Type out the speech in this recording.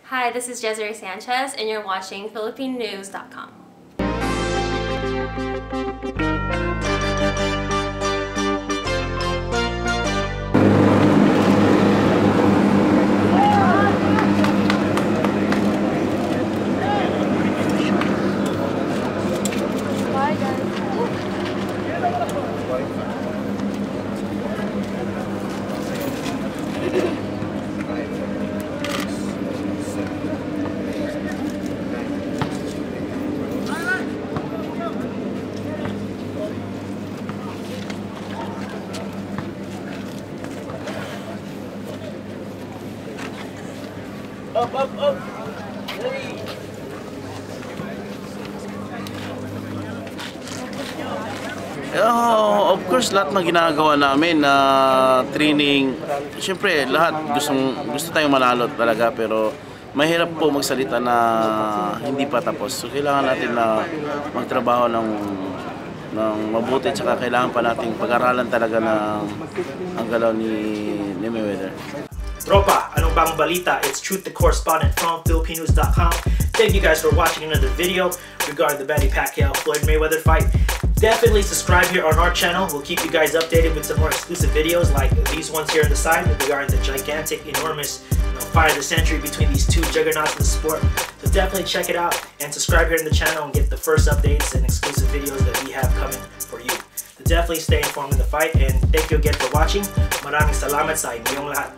Hi, this is Desiree Sanchez, and you're watching PhilippineNews.com. Up, up, up! Hey. Of course, lahat ng ginagawa namin na training, siyempre lahat gusto tayong manalo talaga, pero mahirap po magsalita na hindi pa tapos. So kailangan natin na magtrabaho ng mabuti, tsaka kailangan pa nating pag-aralan talaga ang galaw ni Mayweather. Tropa, anong bang balita? It's Truth, the correspondent from PhilippineNews.com. Thank you guys for watching another video regarding the Manny Pacquiao-Floyd Mayweather fight. Definitely subscribe here on our channel. We'll keep you guys updated with some more exclusive videos like these ones here on the side regarding the gigantic, enormous fight of the century between these two juggernauts in the sport. So definitely check it out and subscribe here on the channel and get the first updates and exclusive videos that we have coming for you. So definitely stay informed in the fight, and thank you again for watching. Maraming salamat sa inyong lahat.